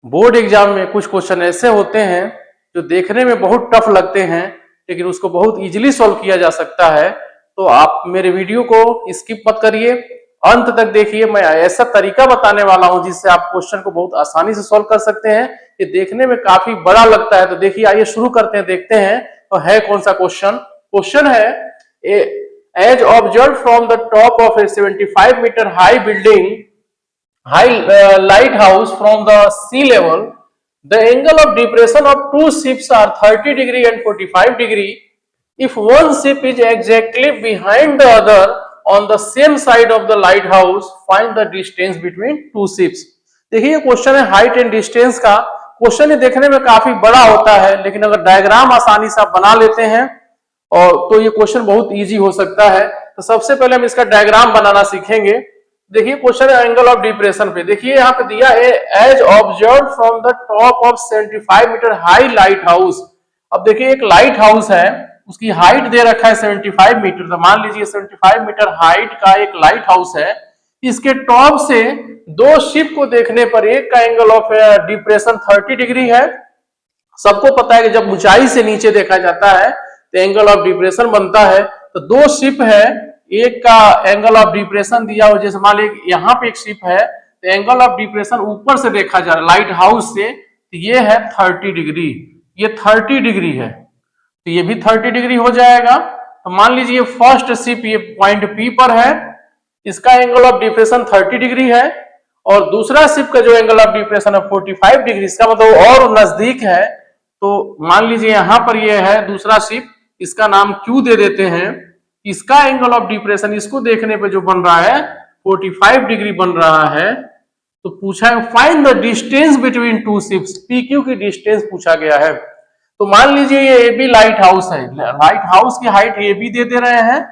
Board exam में कुछ question ऐसे होते हैं जो देखने में बहुत टफ लगते हैं, लेकिन उसको बहुत इजीली सॉल्व किया जा सकता है। तो आप मेरे वीडियो को स्किप मत करिए, अंत तक देखिए। मैं ऐसा तरीका बताने वाला हूं जिससे आप क्वेश्चन को बहुत आसानी से सॉल्व कर सकते हैं। ये देखने में काफी बड़ा लगता है, तो देखिए आइए शुरू करते हैं, देखते हैं तो है कौन सा क्वेश्चन। क्वेश्चन है, as observe from the top of a 75 metre high building lighthouse from the sea level, the angle of depression of two ships are 30 degree and 45 degree. If one ship is exactly behind the other on the same side of the lighthouse, find the distance between two ships. देखिए ये question है height and distance का। Question ये देखने में काफी बड़ा होता है, लेकिन अगर डायग्राम आसानी से आप बना लेते हैं और तो ये क्वेश्चन बहुत इजी हो सकता है। तो सबसे पहले हम इसका डायग्राम बनाना सीखेंगे। देखिए क्वेश्चन है एंगल ऑफ डिप्रेशन पे। देखिए यहाँ पे दिया है as observe from the top of 75 metre high lighthouse. अब देखिए एक लाइट हाउस है, उसकी हाइट दे रखा है 75 मीटर। तो मान लीजिए 75 मीटर हाइट का एक लाइट हाउस है। इसके टॉप से दो शिप को देखने पर एक का एंगल ऑफ डिप्रेशन 30 डिग्री है। सबको पता है कि जब ऊंचाई से नीचे देखा जाता है तो एंगल ऑफ डिप्रेशन बनता है। तो दो शिप है, एक का एंगल ऑफ डिप्रेशन दिया हो, जैसे मान लीजिए यहाँ पे एक शिप है तो एंगल ऑफ डिप्रेशन ऊपर से देखा जा रहा है लाइट हाउस से, तो ये है 30 डिग्री, ये 30 डिग्री है, तो ये भी 30 डिग्री हो जाएगा। तो मान लीजिए फर्स्ट शिप ये पॉइंट पी पर है, इसका एंगल ऑफ डिप्रेशन 30 डिग्री है, और दूसरा शिप का जो एंगल ऑफ डिप्रेशन है 45 डिग्री, इसका मतलब और नजदीक है। तो मान लीजिए यहां पर ये है दूसरा शिप, इसका नाम क्यू दे देते हैं। इसका एंगल ऑफ डिप्रेशन इसको देखने पे जो बन रहा है 45 डिग्री बन रहा है। तो पूछा है find the distance between two ships, P Q की डिस्टेंस पूछा गया है। तो मान लीजिए ये ए बी लाइट हाउस है, लाइट हाउस की हाइट ए बी दे रहे हैं,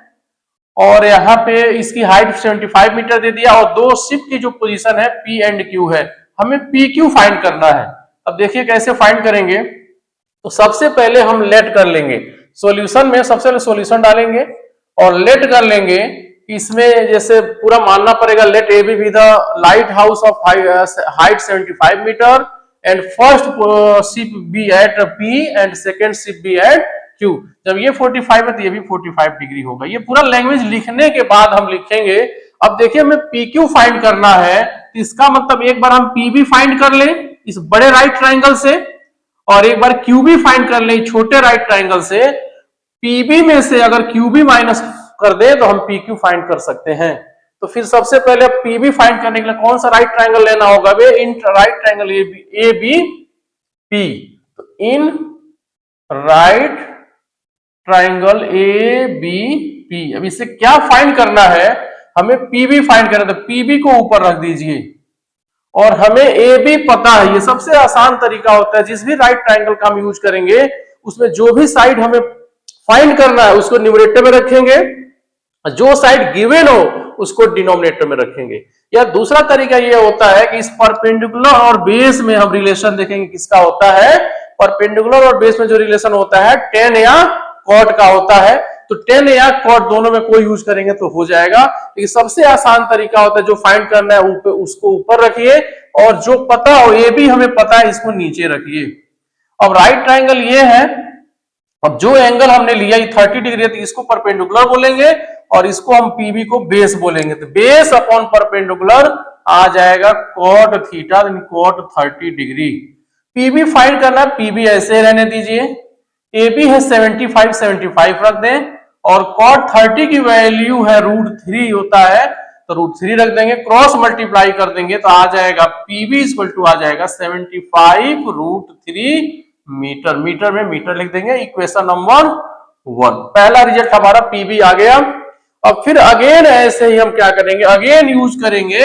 और यहाँ पे इसकी हाइट 75 मीटर दे दिया, और दो शिप की जो पोजीशन है पी एंड क्यू है। हमें पी क्यू फाइंड करना है। अब देखिए कैसे फाइंड करेंगे। तो सबसे पहले हम लेट कर लेंगे, सॉल्यूशन में सबसे पहले सॉल्यूशन डालेंगे और लेट कर लेंगे। इसमें जैसे पूरा मानना पड़ेगा let A B the lighthouse of height 75 metre and first ship be at P and second ship be at Q. जब ये 45 है तो ये भी 45 डिग्री होगा। ये पूरा लैंग्वेज लिखने के बाद हम लिखेंगे। अब देखिए हमें पी क्यू फाइंड करना है, तो इसका मतलब एक बार हम पी बी फाइंड कर ले इस बड़े राइट ट्राइंगल से, और एक बार क्यू बी फाइंड कर ले छोटे राइट ट्राइंगल से। पीबी में से अगर क्यूबी माइनस कर दे तो हम पी क्यू फाइंड कर सकते हैं। तो फिर सबसे पहले पीबी फाइंड करने के लिए कौन सा राइट ट्राइंगल लेना होगा? वे in right triangle A B P. तो in right triangle A B P. अब इससे क्या फाइंड करना है? हमें पीबी फाइंड करना है, तो पीबी को ऊपर रख दीजिए, और हमें ए बी पता है। ये सबसे आसान तरीका होता है, जिस भी राइट ट्राइंगल का हम यूज करेंगे उसमें जो भी साइड हमें फाइंड करना है उसको न्यूमरेटर में रखेंगे, जो साइड गिवन हो उसको डिनोमिनेटर में रखेंगे। या दूसरा तरीका ये होता है कि इस परपेंडिकुलर और बेस में हम रिलेशन देखेंगे किसका होता है। परपेंडिकुलर और बेस में जो रिलेशन होता है टेन या कॉट का होता है। तो टेन या कॉट दोनों में कोई यूज करेंगे तो हो जाएगा। लेकिन सबसे आसान तरीका होता है जो फाइंड करना है उसको ऊपर रखिए, और जो पता हो ये भी हमें पता है इसको नीचे रखिए। अब राइट ट्राइंगल ये है, अब जो एंगल हमने लिया ये 30 डिग्री है, तो इसको परपेंडिकुलर बोलेंगे और इसको हम पीबी को बेस बोलेंगे। तो बेस अपॉन परपेंडिकुलर आ जाएगा cot theta, cot 30 degree. PB find करना है, पीबी ऐसे रहने दीजिए। ए बी है 75, 75 रख दें, और कॉट 30 की वैल्यू है √3 होता है, तो √3 रख देंगे। क्रॉस मल्टीप्लाई कर देंगे तो आ जाएगा पीबी इक्वल टू आ जाएगा 75 √3 मीटर। मीटर में मीटर लिख देंगे। इक्वेशन नंबर 1, पहला रिजल्ट हमारा पीबी आ गया। अब फिर अगेन ऐसे ही हम क्या करेंगे, अगेन यूज करेंगे,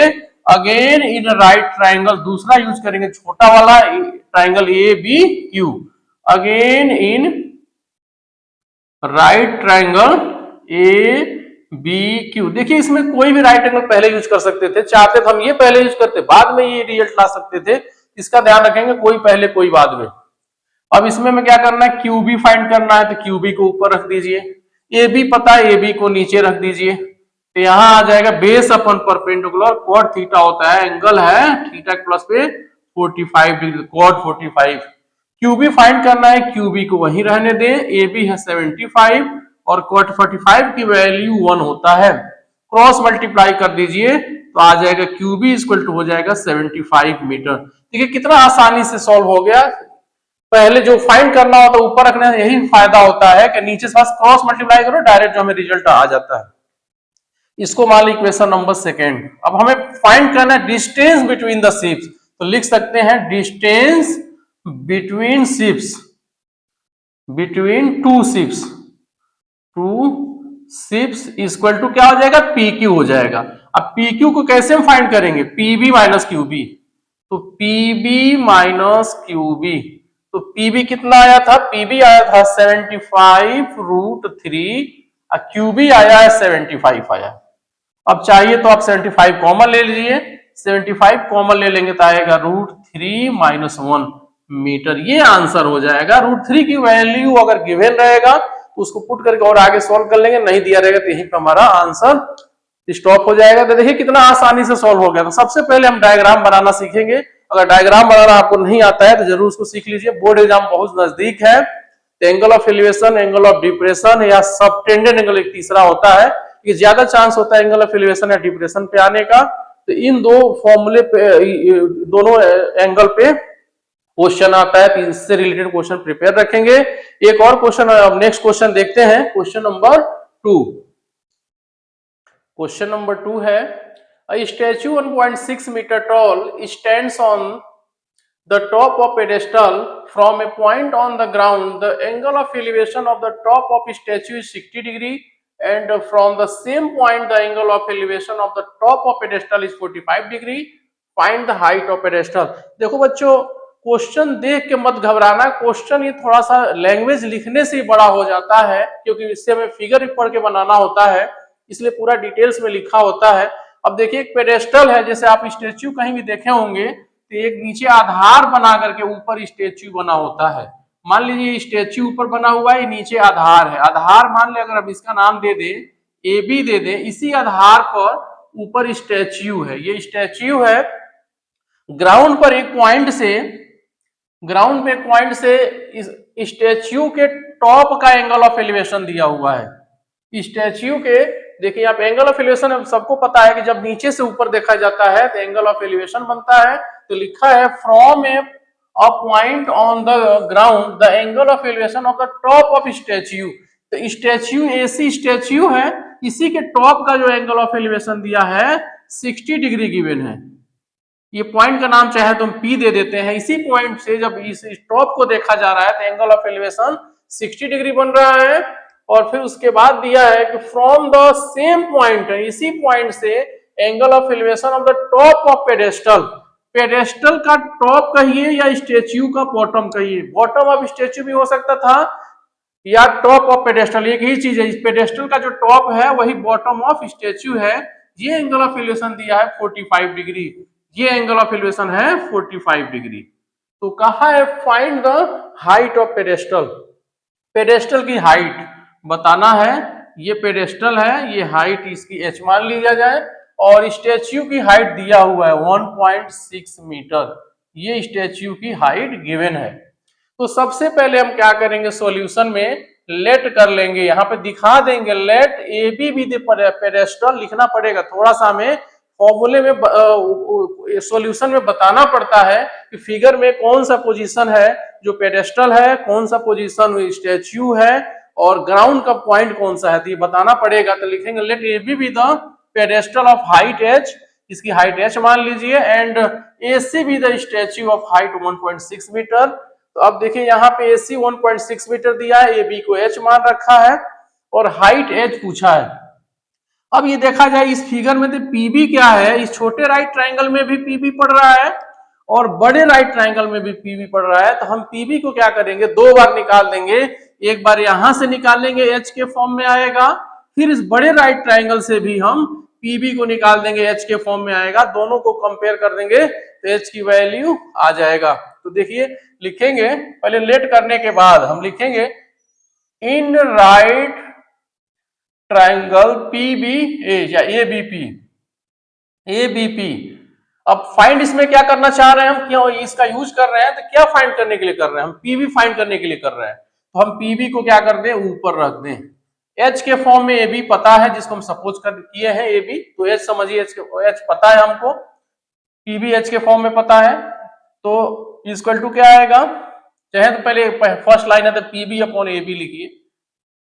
अगेन इन राइट ट्राइंगल दूसरा यूज करेंगे, छोटा वाला triangle A B Q. Again in right triangle A B Q. देखिए इसमें कोई भी राइट एंगल पहले यूज कर सकते थे, चाहते तो हम ये पहले यूज करते, बाद में ये रिजल्ट ला सकते थे। इसका ध्यान रखेंगे, कोई पहले कोई बाद में। अब इसमें में क्या करना है, क्यूबी फाइंड करना है, तो क्यूबी को ऊपर रख दीजिए। ए बी पता है, ए बी को नीचे रख दीजिए। तो यहां आ जाएगा बेस अपन परपेंडिकुलर, कॉट थीटा होता है, एंगल है थीटा प्लस पे 45 डिग्री, cot 45। QB फाइंड करना है, QB को वहीं रहने दें, AB है 75 और cot 45 की वैल्यू 1 होता है। क्रॉस मल्टीप्लाई कर दीजिए तो आ जाएगा QB इक्वल टू हो जाएगा 75 मीटर। देखिए कितना आसानी से सॉल्व हो गया। पहले जो फाइंड करना होता है ऊपर रखने, यही फायदा होता है कि नीचे से बस क्रॉस मल्टीप्लाई करो, डायरेक्ट जो हमें रिजल्ट आ जाता है। इसको मान ली इक्वेशन नंबर सेकेंड। अब हमें फाइंड करना है डिस्टेंस बिटवीन द शिप्स, तो लिख सकते हैं distance between ships, between two ships, two ships equal to क्या हो जाएगा, PQ हो जाएगा। अब PQ को कैसे हम फाइंड करेंगे, PB माइनस QB, तो PB माइनस QB, तो PB कितना आया था, PB आया था 75√3 और QB आया है 75 आया। अब चाहिए तो आप 75 कॉमन ले लीजिए, 75 कॉमन ले लेंगे तो आएगा √3 माइनस 1 मीटर, ये आंसर हो जाएगा। √3 की वैल्यू अगर गिवन रहेगा तो उसको पुट करके और आगे सॉल्व कर लेंगे, नहीं दिया रहेगा तो यहीं पे हमारा आंसर स्टॉप हो जाएगा। तो देखिए कितना आसानी से सॉल्व हो गया। तो सबसे पहले हम डायग्राम बनाना सीखेंगे। अगर डायग्राम बनाना आपको नहीं आता है तो जरूर उसको सीख लीजिए, बोर्ड एग्जाम बहुत नजदीक है। Angle of elevation, angle of depression या सबटेंडेड एंगल एक तीसरा होता है, ये ज्यादा चांस होता है एंगल ऑफ एलिवेशन या डिप्रेशन पे आने का। तो इन दो फॉर्मूले पे, दोनों एंगल पे क्वेश्चन आता है, तो इससे रिलेटेड क्वेश्चन प्रिपेयर रखेंगे। एक और क्वेश्चन, अब नेक्स्ट क्वेश्चन देखते हैं, क्वेश्चन नंबर 2। क्वेश्चन नंबर 2 है, a statue 1.6 meter tall stands on the top of pedestal from a point on the ground. The angle of elevation of the top of statue is 60 degree and from the same point the angle of elevation of the top of pedestal is 45 degree. Find the height of pedestal. देखो बच्चों, question देख के मत घबराना, question ये थोड़ा सा language लिखने से ही बड़ा हो जाता है, क्योंकि इससे हमें फिगर पढ़ के बनाना होता है, इसलिए पूरा डिटेल्स में लिखा होता है। अब देखिए एक पेडेस्टल है, जैसे आप स्टेच्यू कहीं भी देखे होंगे तो एक नीचे आधार बना करके ऊपर स्टेच्यू बना होता है। मान लीजिए स्टेच्यू ऊपर बना हुआ है, नीचे आधार है। आधार मान ले अगर हम इसका नाम दे दे, AB दे दे, इसी आधार पर ऊपर स्टेच्यू है। ये स्टेच्यू है, ग्राउंड पर एक पॉइंट से, ग्राउंड पे पॉइंट से इस स्टेच्यू के टॉप का एंगल ऑफ एलिवेशन दिया हुआ है। स्टेच्यू के देखिए आप एंगल ऑफ एलिवेशन सबको पता है कि जब नीचे से ऊपर देखा जाता है तो एंगल ऑफ एलिवेशन बनता है। तो लिखा है from A point on the ground the angle of elevation of the top of statue. तो स्टेच्यू AC स्टेच्यू है, इसी के टॉप का जो एंगल ऑफ एलिवेशन दिया है 60 डिग्री गिवन है। ये पॉइंट का नाम चाहे तो हम P दे देते हैं। इसी पॉइंट से जब इस टॉप को देखा जा रहा है तो एंगल ऑफ एलिवेशन 60 डिग्री बन रहा है। और फिर उसके बाद दिया है कि फ्रॉम द सेम पॉइंट, इसी पॉइंट से angle of elevation of the top of pedestal, pedestal का टॉप कहिए या स्टेच्यू का बॉटम कहिए, बॉटम ऑफ स्टेच्यू भी हो सकता था या टॉप ऑफ पेडेस्टल, एक ही चीज है। इस पेडेस्टल का जो टॉप है वही बॉटम ऑफ स्टेच्यू है। ये एंगल ऑफ एलिवेशन दिया है 45 डिग्री, ये एंगल ऑफ एलिवेशन है 45 डिग्री। तो कहा है find the height of pedestal, pedestal की हाइट बताना है। ये पेडेस्टल है, ये हाइट इसकी h मान लिया जाए और स्टेच्यू की हाइट दिया हुआ है 1.6 मीटर, ये स्टेच्यू की हाइट गिवन है। तो सबसे पहले हम क्या करेंगे, सॉल्यूशन में लेट कर लेंगे, यहाँ पे दिखा देंगे let AB be the pedestal लिखना पड़ेगा। थोड़ा सा हमें फॉर्मूले में सॉल्यूशन में बताना पड़ता है कि फिगर में कौन सा पोजीशन है जो पेडेस्टल है, कौन सा पोजीशन स्टेच्यू है और ग्राउंड का पॉइंट कौन सा है, तो ये बताना पड़ेगा। तो लिखेंगे let AB be the pedestal of height h, इसकी हाइट h मान लीजिए, and AC be the statue of height 1.6 metre. तो अब देखिए यहाँ पे AC 1.6 मीटर दिया है, AB को h मान रखा है और हाइट h पूछा है। अब ये देखा जाए इस फिगर में तो PB क्या है, इस छोटे राइट ट्रायंगल में भी PB पड़ रहा है और बड़े राइट ट्रायंगल में भी PB पड़ रहा है। तो हम PB को क्या करेंगे, दो बार निकाल देंगे, एक बार यहां से निकाल लेंगे h के फॉर्म में आएगा, फिर इस बड़े राइट ट्रायंगल से भी हम PB को निकाल देंगे, h के फॉर्म में आएगा, दोनों को कंपेयर कर देंगे तो h की वैल्यू आ जाएगा। तो देखिए लिखेंगे, पहले लेट करने के बाद हम लिखेंगे इन राइट ट्रायंगल PBA या ABP, अब फाइंड इसमें क्या करना चाह रहे हैं हम, क्यों इसका यूज कर रहे हैं, तो क्या फाइंड करने के लिए कर रहे हैं हम, पीवी फाइंड करने के लिए कर रहे हैं। तो हम पीवी को क्या कर दें, ऊपर रख दें। एच के फॉर्म में ए बी पता है, जिसको हम सपोज कर किए हैं ए बी, तो एच समझिए, एच पता है हमको, पीवी एच के फॉर्म में पता है, तो इक्वल टू क्या आएगा, चाहे तो पहले फर्स्ट लाइन है तो पीबी अपॉन ए बी लिखिए।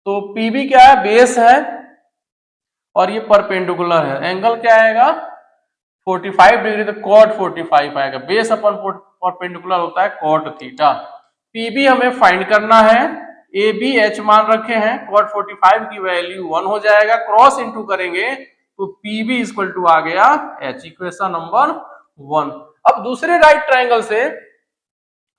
तो पीबी क्या है, बेस है और ये परपेंडिकुलर है, एंगल क्या आएगा 45 डिग्री, तो कॉट 45 आएगा। बेस अपन परपेंडिकुलर होता है कॉट थीटा। पीबी हमें फाइंड करना है, ए बी एच मान रखे हैं, कॉट 45 की वैल्यू 1 हो जाएगा, क्रॉस इनटू करेंगे तो पीबी इक्वल टू आ गया एच, इक्वेशन नंबर 1। अब दूसरे राइट ट्रायंगल से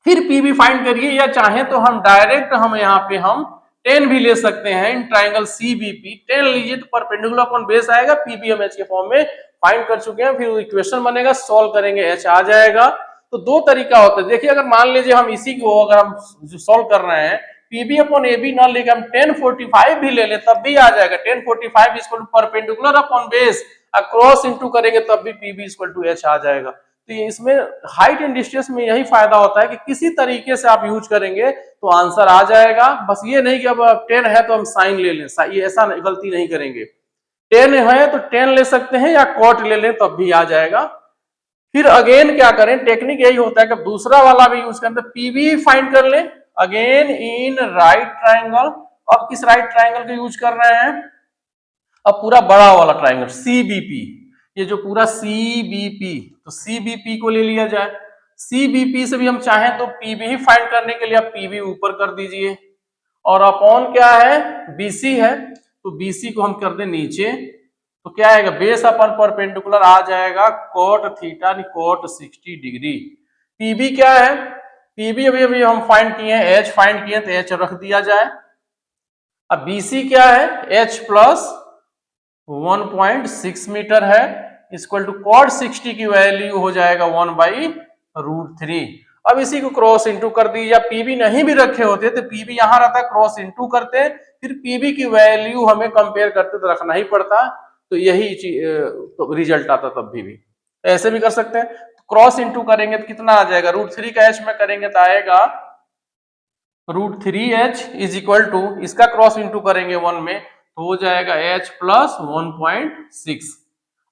फिर पीबी फाइंड करिए, या चाहे तो हम डायरेक्ट हम यहाँ पे हम 10 भी ले सकते हैं इन ट्राइंगल सीबीपी। 10 लीजिए तो परपेंडिकुलर अपॉन बेस आएगा, पीबी हम एच के फॉर्म में फाइंड कर चुके हैं, फिर इक्वेशन बनेगा, सॉल्व करेंगे एच आ जाएगा। तो दो तरीका होता है, देखिए अगर मान लीजिए हम इसी को अगर हम सॉल्व कर रहे हैं, पीबी अपॉन ए बी ना लेके हम 1045 भी ले ले तब भी आ जाएगा, 1045 equal to perpendicular upon base cross into करेंगे तब भी पीबी इक्वल टू एच आ जाएगा। तो इसमें हाइट एंड डिस्टेंस में यही फायदा होता है कि किसी तरीके से आप यूज करेंगे तो आंसर आ जाएगा। बस ये नहीं कि अब 10 है तो हम साइन ले लें, ये ऐसा गलती नहीं करेंगे। 10 है तो 10 ले सकते हैं या कॉट ले लें तब भी आ जाएगा। फिर अगेन क्या करें, टेक्निक यही होता है कि दूसरा वाला भी यूज करें, तो पीबी फाइंड कर लें अगेन इन राइट ट्राइंगल। अब किस राइट ट्राइंगल का यूज कर रहे हैं, अब पूरा बड़ा वाला ट्राइंगल सीबीपी, ये जो पूरा सीबीपी, तो सीबीपी को ले लिया जाए। सीबीपी से भी हम चाहें तो पीबी ही फाइंड करने के लिए आप पीबी ऊपर कर दीजिए, और अपॉन क्या है बीसी है, तो बीसी को हम कर दें नीचे, तो क्या आएगा बेस अपन परपेंडिकुलर आ जाएगा cot theta cot 60 degree. PB क्या है, पीबी अभी अभी हम फाइंड किए हैं, एच फाइंड किए, तो एच रख दिया जाए। अब बीसी क्या है, एच प्लस 1.6 मीटर है, इक्वल टू कॉट 60 की वैल्यू हो जाएगा 1/√3। अब इसी को क्रॉस इनटू कर दी, या पीबी नहीं भी रखे होते तो पीबी यहां रहता, क्रॉस इनटू करते, फिर पीबी की वैल्यू हमें कंपेयर करते तो रखना ही पड़ता, तो यही तो रिजल्ट आता तब भी ऐसे भी कर सकते हैं। क्रॉस इनटू करेंगे तो कितना आ जाएगा, √3 का एच में करेंगे तो आएगा √3h इज इक्वल टू, इसका क्रॉस इनटू करेंगे 1 में तो हो जाएगा h प्लस 1.6।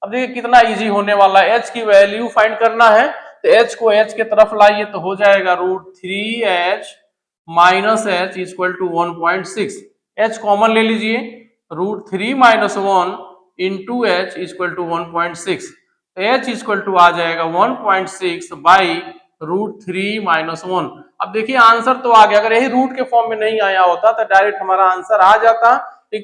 अब देखिए कितना इजी होने वाला है, h की वैल्यू फाइंड करना है तो h को h के तरफ लाइए तो हो जाएगा √3h minus h equal to 1.6। h common ले लीजिए, √3 minus 1 into H equal to 1.6, तो h इक्वल टू आ जाएगा 1.6 बाई √3 माइनस 1। अब देखिए आंसर तो आ गया, अगर यही रूट के फॉर्म में नहीं आया होता तो डायरेक्ट हमारा आंसर आ जाता,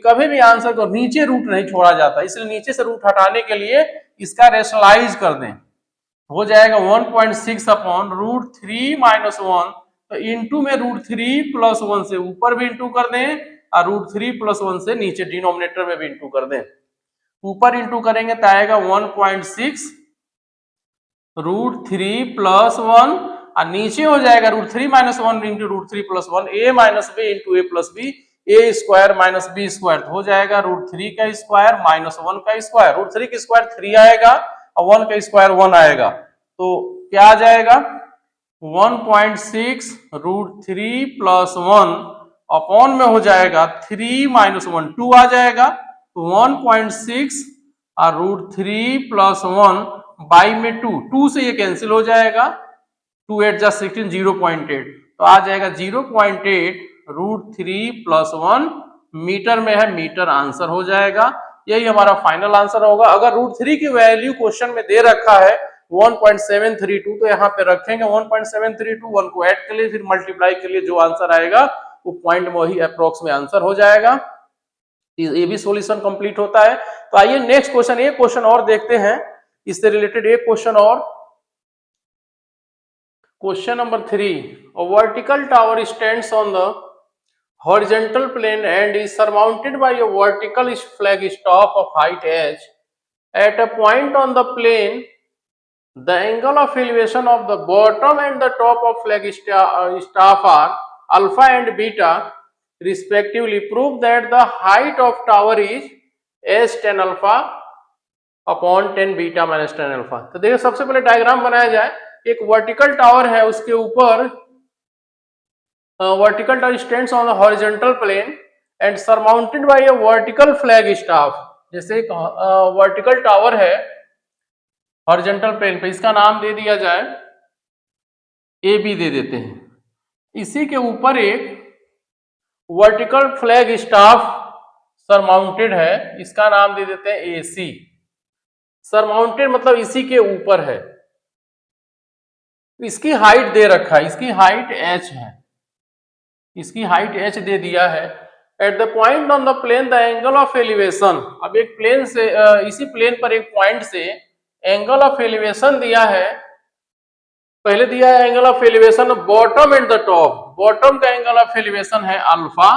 कभी भी आंसर को नीचे रूट नहीं छोड़ा जाता, इसलिए नीचे से रूट हटाने के लिए इसका रेशनलाइज कर दें, हो जाएगा 1.6 अपॉन √3 माइनस 1, तो इंटू में √3 प्लस 1 से ऊपर भी इंटू कर दें और √3 प्लस 1 से नीचे डिनोमिनेटर में भी इंटू कर दें। ऊपर इंटू करेंगे तो आएगा 1.6 √3 प्लस 1 और नीचे हो जाएगा √3 माइनस 1 इंटू √3 प्लस 1, ए माइनस बी इंटू ए प्लस बी, ए स्क्वायर माइनस बी स्क्वायर, तो हो जाएगा √3 का स्क्वायर माइनस 1 का स्क्वायर, √3 का स्क्वायर 3 आएगा और 1 का स्क्वायर 1 आएगा, तो क्या आ जाएगा 1.6 √3 प्लस 1 अपॉन में हो जाएगा 3 माइनस 1 2 आ जाएगा, तो 1.6 और √3 प्लस 1 बाई में 2 से ये कैंसिल हो जाएगा, 2 8 जा 16 0.8, तो आ जाएगा 0.8 √3 प्लस 1 मीटर में है, मीटर आंसर हो जाएगा। यही हमारा फाइनल आंसर होगा। अगर √3 की वैल्यू क्वेश्चन में दे रखा है 1.732 तो यहाँ पे रखेंगे 1.732, 1 को ऐड कर लिए फिर मल्टीप्लाई कर लिए, जो आंसर आएगा वो पॉइंट में वही अप्रोक्स में आंसर हो जाएगा। ये भी सॉल्यूशन कंप्लीट होता है। तो आइए नेक्स्ट क्वेश्चन, एक क्वेश्चन और देखते हैं इससे रिलेटेड, एक क्वेश्चन और, question number 3, a vertical tower stands on the horizontal plane and is surmounted by a vertical flagstaff of height h. At a point on the plane, the angle of elevation of the bottom and the top of flagstaff are alpha and beta respectively. Prove that the height of tower is s tan alpha upon 10 beta minus 10 alpha. तो देखिए सबसे पहले diagram बनाया जाए। एक vertical tower है, उसके ऊपर vertical tower stands on the horizontal plane and surmounted by a vertical flag staff. जैसे एक वर्टिकल टावर है हॉरिजॉन्टल प्लेन पे, इसका नाम दे दिया जाए ए बी दे देते हैं। इसी के ऊपर एक वर्टिकल फ्लैग स्टाफ सरमाउंटेड है, इसका नाम दे देते हैं ए सी। सरमाउंटेड मतलब इसी के ऊपर है। इसकी हाइट दे रखा है, इसकी हाइट h है, इसकी हाइट h दे दिया है। At the point on the plane the angle of elevation, अब एक प्लेन से इसी प्लेन पर एक पॉइंट से एंगल ऑफ एलिवेशन दिया है। पहले दिया है angle of elevation bottom and the top. Bottom का एंगल ऑफ एलिवेशन है अल्फा,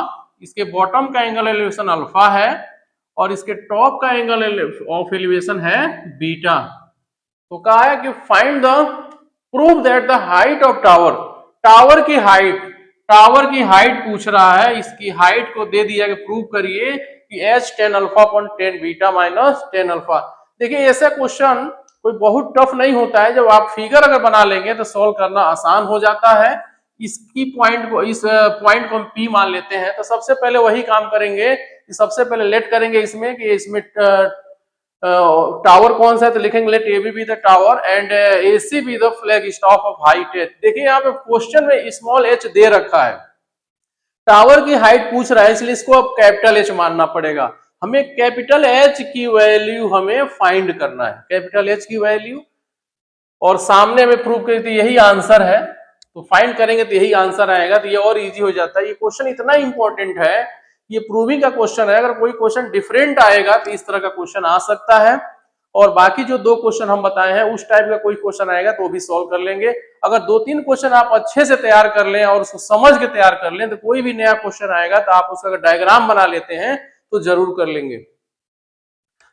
इसके बॉटम का एंगल एलिवेशन अल्फा है, और इसके टॉप का एंगल ऑफ एलिवेशन है बीटा। तो कहा है कि find the prove that the height of tower, tower की हाइट, टावर की हाइट पूछ रहा है, इसकी हाइट को दे दिया कि प्रूव करिए कि h 10 alpha upon 10 beta minus 10 alpha. देखिए ऐसा क्वेश्चन कोई बहुत टफ नहीं होता है, जब आप फिगर अगर बना लेंगे तो सॉल्व करना आसान हो जाता है। इसकी पॉइंट को, इस पॉइंट को हम P मान लेते हैं। तो सबसे पहले वही काम करेंगे, सबसे पहले लेट करेंगे इसमें कि इसमें टावर कौन सा है, तो लिखेंगे let A B be the tower and A C be the flag staff of height h। देखिए यहाँ पे क्वेश्चन में स्मॉल h दे रखा है, टावर की हाइट पूछ रहा है, इसलिए इसको अब कैपिटल H मानना पड़ेगा। हमें कैपिटल H की वैल्यू हमें फाइंड करना है, कैपिटल H की वैल्यू, और सामने में प्रूव करें तो यही आंसर है, तो फाइंड करेंगे तो यही आंसर आएगा। तो ये और इजी हो जाता है। ये क्वेश्चन इतना इंपॉर्टेंट है, ये प्रूविंग का क्वेश्चन है। अगर कोई क्वेश्चन डिफरेंट आएगा तो इस तरह का क्वेश्चन आ सकता है, और बाकी जो दो क्वेश्चन हम बताए हैं उस टाइप का कोई क्वेश्चन आएगा तो वो भी सॉल्व कर लेंगे। अगर दो तीन क्वेश्चन आप अच्छे से तैयार कर लें और उसको समझ के तैयार कर लें, तो कोई भी नया क्वेश्चन आएगा तो आप उसका डायग्राम बना लेते हैं तो जरूर कर लेंगे।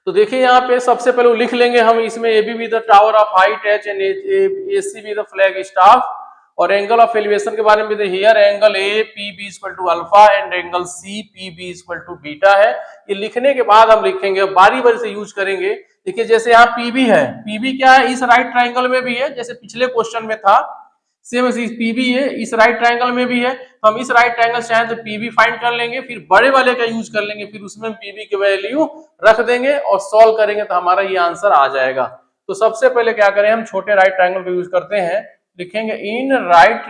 तो देखिए यहाँ पे सबसे पहले लिख लेंगे हम इसमें A B the tower of height h and A C be the flag staff, और एंगल ऑफ एलिवेशन के बारे में here angle A P B equal to alpha and angle C P B equal to beta है। ये लिखने के बाद हम लिखेंगे, बारी बारी से यूज करेंगे। देखिए जैसे यहाँ पीबी है, पीबी क्या है, इस राइट ट्राइंगल में भी है, जैसे पिछले क्वेश्चन में था सेम पीबी है, इस राइट ट्राइंगल में भी है। तो हम इस राइट ट्राइंगल चाहें तो पीबी फाइंड कर लेंगे, फिर बड़े वाले का यूज कर लेंगे, फिर उसमें पीबी की वैल्यू रख देंगे और सॉल्व करेंगे तो हमारा ये आंसर आ जाएगा। तो सबसे पहले क्या करें, हम छोटे राइट ट्राइंगल का यूज करते हैं, लिखेंगे in right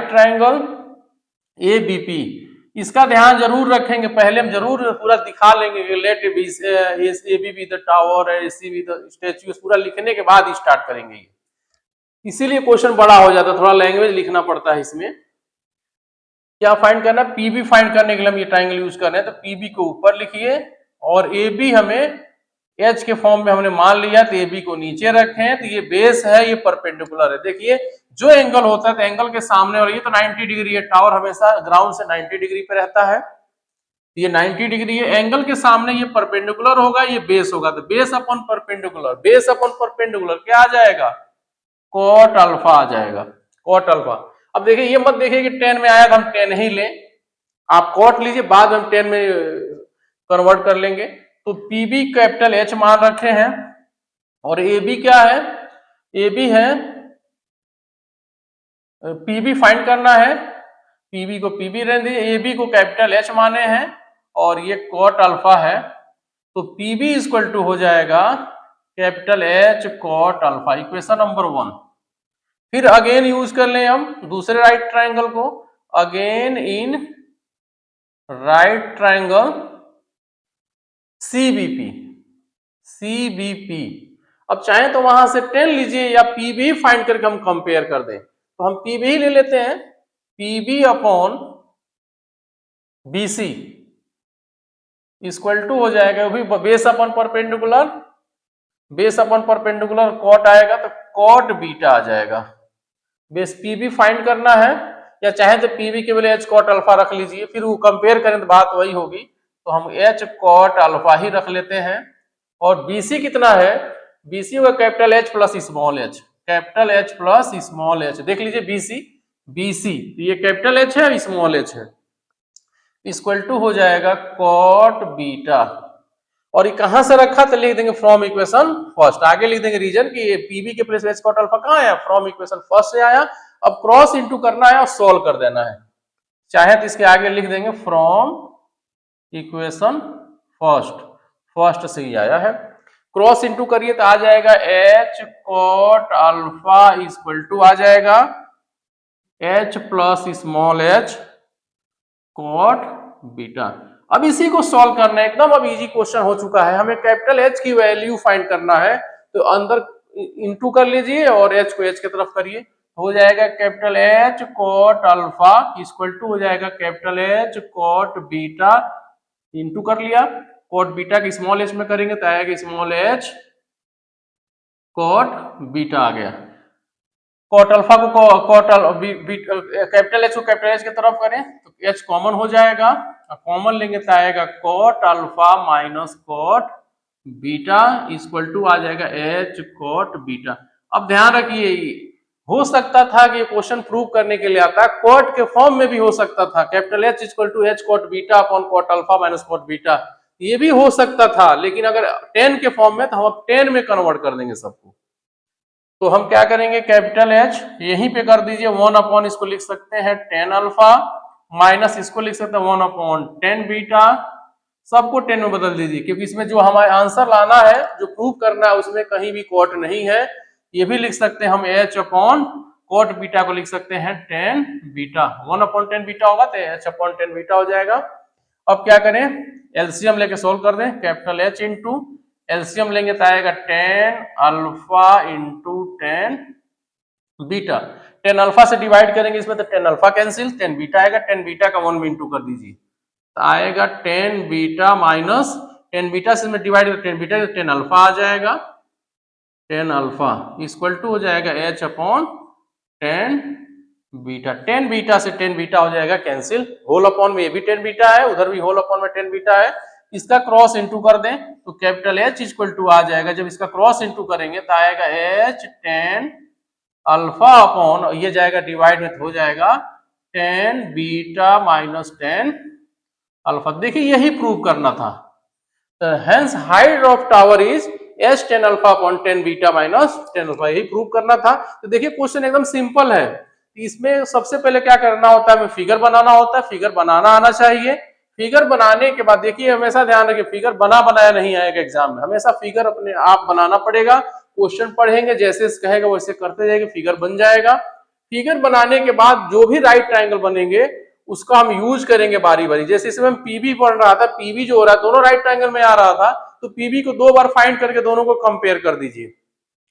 triangle A B P. इसका ध्यान जरूर रखेंगे, पहले हम जरूर पूरा दिखा लेंगे let A B be the tower A C be the statue, पूरा लिखने के बाद स्टार्ट करेंगे। इसीलिए क्वेश्चन बड़ा हो जाता है, थोड़ा लैंग्वेज लिखना पड़ता है इसमें। क्या फाइंड करना, पीबी फाइंड करने के लिए हम ये ट्राइंगल यूज कर रहे हैं, तो पीबी को ऊपर लिखिए और ए बी हमें एच के फॉर्म में हमने मान लिया, तो ए बी को नीचे रखें। तो ये बेस है, ये परपेंडिकुलर है। देखिए जो एंगल होता है तो एंगल के सामने, और ये तो 90 डिग्री है, टावर हमेशा ग्राउंड से 90 डिग्री पे रहता है, ये 90 डिग्री है। एंगल के सामने ये परपेंडिकुलर होगा, ये बेस होगा, तो base upon perpendicular, base upon perpendicular क्या आ जाएगा, कॉट अल्फा आ जाएगा, कॉट अल्फा। अब देखिए ये मत देखिए कि 10 में आया तो हम 10 ही लें, आप कॉट लीजिए, बाद में हम 10 में कन्वर्ट कर लेंगे। तो पीबी कैपिटल एच मान रखे हैं, और ए बी क्या है, ए बी है, पीबी फाइंड करना है, पीबी को पीबी रहने दीजिए, ए बी को कैपिटल एच माने हैं, और ये कॉट अल्फा है। तो पीबी इक्वल टू हो जाएगा capital H cot alpha, equation number 1। फिर अगेन यूज कर लें हम दूसरे राइट ट्राइंगल को, again in right triangle CBP, CBP. अब चाहे तो वहां से 10 लीजिए या पीबी फाइंड करके हम कंपेयर कर दें, तो हम पीबी ही ले लेते हैं, PB upon BC equal to हो जाएगा, भी base upon perpendicular, base upon perpendicular cot आएगा तो कॉट बीटा आ जाएगा। बेस पीबी फाइंड करना है, या चाहे तो पीबी के बजाय एच कॉट अल्फा रख लीजिए, फिर वो कंपेयर करें तो बात वही होगी, तो हम एच कॉट अल्फा ही रख लेते हैं। और बीसी कितना है, बीसी होगा capital H plus small H, capital H plus small H. देख लीजिए बीसी, बीसी ये कैपिटल एच है, स्मॉल एच है, इक्वल टू हो जाएगा कॉट बीटा। और ये कहां से रखा तो लिख देंगे फ्रॉम इक्वेशन फर्स्ट। आगे लिख देंगे रीजन कि ये पीबी के प्लेस एच कॉट अल्फा कहां आया, फ्रॉम इक्वेशन फर्स्ट से आया। अब क्रॉस इनटू करना है और सॉल्व कर देना है, चाहे तो इसके आगे लिख देंगे फ्रॉम इक्वेशन फर्स्ट, फर्स्ट से ही आया है। क्रॉस इनटू करिए तो आ जाएगा H cot alpha equal to आ जाएगा H plus small H cot beta. अब इसी को सॉल्व करना है, एकदम अब इजी क्वेश्चन हो चुका है। हमें कैपिटल एच की वैल्यू फाइंड करना है, तो अंदर इनटू कर लीजिए और एच को एच की तरफ करिए, हो जाएगा capital H cot alpha equal to हो जाएगा capital H cot beta, into कर लिया। कॉट बीटा के स्मॉल एच में करेंगे तो आएगा स्मॉल एच कॉट बीटा आ गया। कॉट अल्फा को कैपिटल एच को कैपिटल एच की तरफ करें तो एच कॉमन हो जाएगा, कॉमन लेंगे तो आएगा cot alpha minus cot beta equal to आ जाएगा एच कॉट बीटा। अब ध्यान रखिए, हो सकता था कि क्वेश्चन प्रूव करने के लिए आता, कॉट के फॉर्म में भी हो सकता था, capital H equal to H cot beta upon cot alpha minus cot beta, ये भी हो सकता था। लेकिन अगर 10 के फॉर्म में तो हम अब 10 में कन्वर्ट कर देंगे सबको। तो हम क्या करेंगे, कैपिटल एच यहीं पे कर दीजिए, 1 अपॉन इसको लिख सकते हैं 10 अल्फा माइनस इसको लिख सकते हैं 1 अपॉन 10 बीटा, सबको 10 में बदल दीजिए, क्योंकि इसमें जो हमारे आंसर लाना है, जो प्रूव करना है, उसमें कहीं भी कॉट नहीं है। ये भी लिख सकते हैं हम एच अपॉन कॉट बीटा को लिख सकते हैं 10 बीटा, 1 अपॉन 10 बीटा होगा तो एच अपॉन 10 बीटा हो जाएगा। अब क्या करें, एलसीएम लेके सोल्व कर दें, कैपिटल एच इंटू एलसीएम लेंगे तो आएगा 10 अल्फा इंटू 10 बीटा, 10 अल्फा से डिवाइड करेंगे इसमें तो 10 अल्फा कैंसिल, 10 बीटा आएगा, 10 बीटा का 1 में इंटू कर दीजिए तो आएगा 10 बीटा माइनस 10 बीटा से डिवाइड कर 10 बीटा 10 अल्फा आ जाएगा, 10 अल्फा इक्वल टू हो जाएगा एच अपॉन 10 बीटा, 10 बीटा से 10 बीटा हो जाएगा कैंसिल, होल अपॉन में ये भी 10 बीटा है, उधर भी होल अपॉन में 10 बीटा है, इसका क्रॉस इनटू कर दें तो कैपिटल एच इक्वल टू आ जाएगा, जब इसका क्रॉस इनटू करेंगे तो आएगा एच 10 अल्फा अपॉन ये जाएगा डिवाइड में तो हो जाएगा 10 बीटा माइनस 10 अल्फा। देखिए यही प्रूव करना था, hence height of tower is H 10 alpha upon 10 beta minus 10 alpha, यही प्रूव करना था। तो देखिए क्वेश्चन एकदम सिंपल है, इसमें सबसे पहले क्या करना होता है, हमें फिगर बनाना होता है, फिगर बनाना आना चाहिए। फिगर बनाने के बाद देखिए हमेशा ध्यान रखिए, फिगर बना बनाया नहीं आएगा एग्जाम में, हमेशा फिगर अपने आप बनाना पड़ेगा। क्वेश्चन पढ़ेंगे जैसे कहेगा वैसे करते जाएंगे, फिगर बन जाएगा। फिगर बनाने के बाद जो भी राइट ट्रायंगल बनेंगे उसका हम यूज करेंगे बारी बारी। जैसे इसमें पीबी पढ़ रहा था, पीबी जो हो रहा है दोनों राइट ट्रायंगल में आ रहा था, तो पीबी को 2 बार फाइंड करके दोनों को कंपेयर कर दीजिए,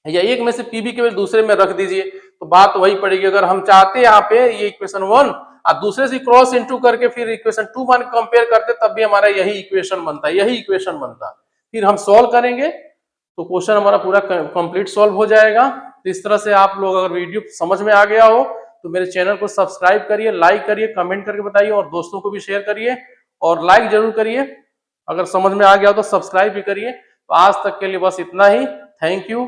या एक में से पीबी केवल दूसरे में रख दीजिए, तो बात वही पड़ेगी। अगर हम चाहते यहाँ पे ये इक्वेशन 1 और दूसरे से क्रॉस इनटू करके फिर इक्वेशन 2 मान कंपेयर करते तब भी हमारा यही इक्वेशन बनता, यही इक्वेशन बनता। फिर हम सॉल्व करेंगे तो क्वेश्चन हमारा पूरा कंप्लीट सॉल्व हो जाएगा। तो इस तरह से आप लोग अगर वीडियो समझ में आ गया हो तो मेरे चैनल को सब्सक्राइब करिए, लाइक करिए, कमेंट करके बताइए और दोस्तों को भी शेयर करिए और लाइक जरूर करिए। अगर समझ में आ गया हो तो सब्सक्राइब भी करिए। तो आज तक के लिए बस इतना ही, थैंक यू।